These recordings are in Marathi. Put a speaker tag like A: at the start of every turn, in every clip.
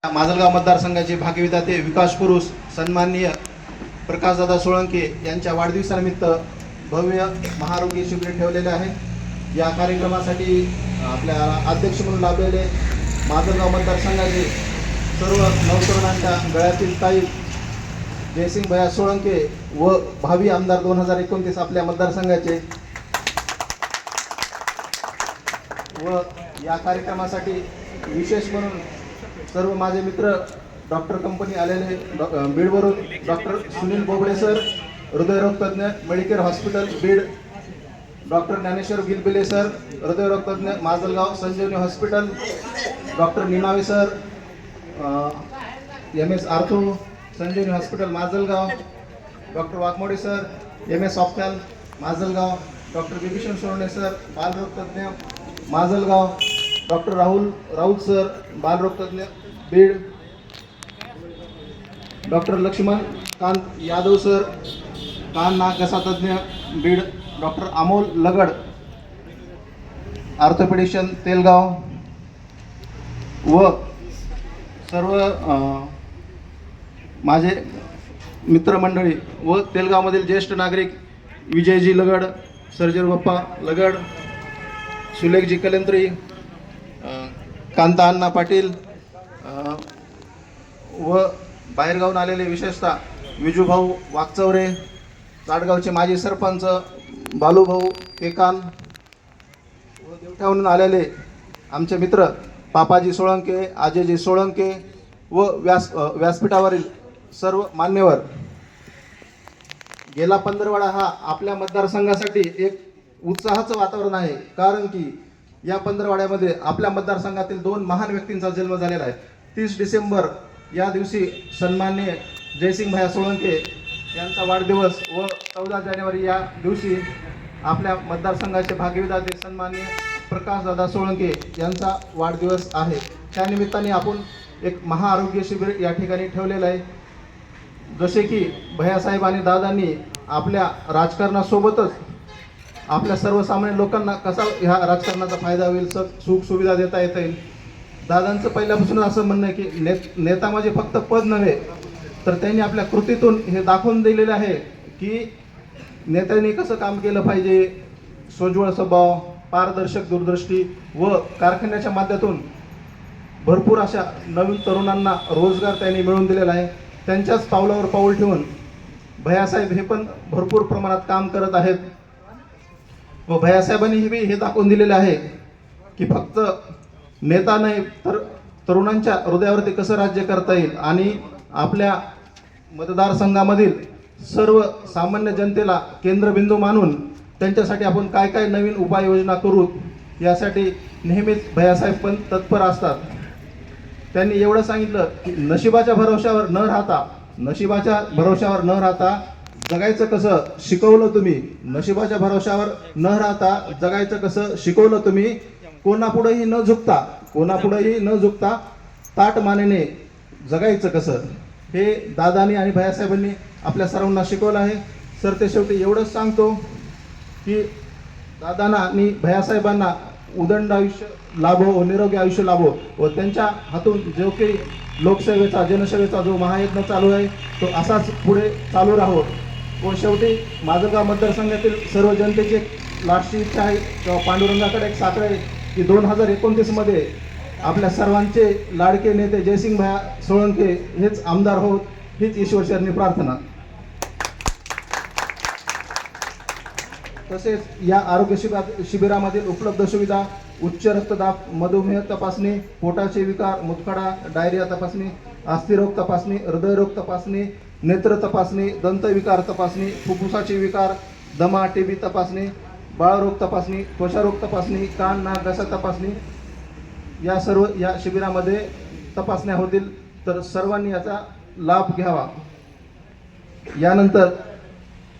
A: माजलगाव मतदारसंघाचे भाग्यविधाते विकास पुरुष सन्माननीय प्रकाशदादा सोळंके यांच्या वाढदिवसानिमित्त भव्य महाआरोग्य शिबिर ठेवलेले आहे। या कार्यक्रमासाठी आपल्या अध्यक्ष म्हणून लाभलेले माजलगाव मतदारसंघाचे सर्व नवतरुणांच्या गळ्यातील ताईत जयसिंग भैया सोळंके व भावी आमदार 2029 आपल्या मतदारसंघाचे व या कार्यक्रमासाठी विशेष म्हणून सर्व माझे मित्र डॉक्टर कंपनी आलेले बीडवरून डॉक्टर सुनील बोबडे सर, हृदयरोग तज्ञ Medicare hospital Beed, doctor Dnyaneshwar Gilbile sir, हृदयरोग तज्ञ Majalgaon Sanjivani hospital, doctor Nimave sir, MS ortho Sanjivani hospital Majalgaon, doctor Waghmode sir, MS ophthal Majalgaon, doctor Bibhishan Sonawane sir, बालरोग तज्ञ माजलगाव, डॉक्टर राहुल सर, बालरोग तज्ञ बीड, डॉक्टर लक्ष्मण कांत यादव सर, कान नाक घसा तज्ञ बीड, डॉक्टर अमोल लगड आर्थोपेडिशन तेलगाव व सर्व माझे मित्रमंडळी व तेलगावमधील ज्येष्ठ नागरिक विजयजी लगड, सर्जेर बाप्पा लगड, सुलेखजी कलेंत्री, कांता अण्णा पाटील व बाहेरगावून आलेले विशेषतः विजूभाऊ वागचौरे, ताडगावचे माजी सरपंच बालूभाऊ केकान व देवठ्याहून आलेले आमचे मित्र पापाजी सोळंके, अजयजी सोळंके व व्यासपीठावरील सर्व मान्यवर। गेला पंधरवडा हा आपल्या मतदारसंघासाठी एक उत्साहाचं वातावरण आहे, कारण की या पंधरवाड्यामध्ये आपल्या मतदारसंघातील 2 महान व्यक्तींचा जन्म झालेला आहे। 30 डिसेंबर या दिवशी सन्माननीय जयसिंग भैया सोळंके यांचा वाढदिवस व 14 जानेवारी या दिवशी आपल्या मतदारसंघाचे भाग्यविधाते सन्माननीय प्रकाशदादा सोळंके यांचा वाढदिवस आहे। त्यानिमित्ताने आपण एक महाआरोग्य शिबिर या ठिकाणी ठेवलेलं आहे। जसे की भैयासाहेब आणि दादांनी आपल्या राजकारणासोबतच आपल्या सर्वसामान्य लोकांना कसा ह्या राजकारणाचा फायदा होईल, सुख सुविधा देता येता येईल। दादांचं पहिल्यापासून असं म्हणणं आहे की नेता म्हणजे फक्त पद नव्हे, तर त्यांनी आपल्या कृतीतून हे दाखवून दिलेलं आहे की नेत्यांनी कसं काम केलं पाहिजे। सोज्वळ स्वभाव, पारदर्शक दूरदृष्टी व कारखान्याच्या माध्यमातून भरपूर अशा नवीन तरुणांना रोजगार त्यांनी मिळवून दिलेला आहे। त्यांच्याच पावलावर पाऊल ठेवून भैयासाहेब हे पण भरपूर प्रमाणात काम करत आहेत व भैयासाहेबांनी हे दाखवून दिलेले आहे की फक्त नेता नाही तर तरुणांच्या हृदयावरती कसं राज्य करता येईल आणि आपल्या मतदारसंघामधील सर्व सामान्य जनतेला केंद्रबिंदू मानून त्यांच्यासाठी आपण काय काय नवीन उपाययोजना करू यासाठी नेहमीच भैयासाहेब पण तत्पर असतात। त्यांनी एवढं सांगितलं की नशिबाच्या भरोशावर न राहता जगायचं कसं शिकवलं तुम्ही, नशिबाच्या भरोशावर न राहता जगायचं कसं शिकवलं तुम्ही, कोणापुढेही न झुकता ताट मानेने जगायचं कसं, हे दादानी आणि भैयासाहेबांनी आपल्या सर्वांना शिकवलं आहे। सर ते शेवटी एवढंच सांगतो की दादांना आणि भैयासाहेबांना उदंड आयुष्य लाभो, निरोगी आयुष्य लाभो व त्यांच्या हातून जो काही लोकसेवेचा जनसेवेचा जो महायज्ञ चालू आहे तो असाच पुढे चालू राहो व शेवटी माजलगाव मतदारसंघातील सर्व जनतेची एक लास्टची इच्छा आहे किंवा पांडुरंगाकडे एक साखर आहे की 2029 मध्ये आपल्या सर्वांचे लाडके नेते जयसिंग भैया सोळंके हेच आमदार होत, हीच ईश्वरचरणी प्रार्थना। तसेच या आरोग्य शिबिरामधील उपलब्ध सुविधा उच्च रक्तदाब, मधुमेह तपासणी, पोटाचे विकार, मुतखडा, डायरिया तपासणी, अस्थिरोग तपासणी, हृदयरोग तपासणी, नेत्र तपासणी, दंतविकार तपासणी, फुफ्फुसाचे विकार, दमा TB तपासणी, बाळरोग तपासणी, त्वचारोग तपासणी, कान नाक घसा तपासणी या सर्व या शिबिरामध्ये तपासण्या होतील, तर सर्वांनी याचा लाभ घ्यावा। यानंतर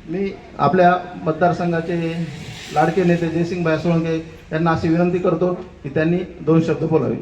A: मी आपल्या मतदारसंघाचे लाडके नेते जयसिंग भैया सोळंके यांना अशी विनंती करतो की त्यांनी 2 शब्द बोलावे।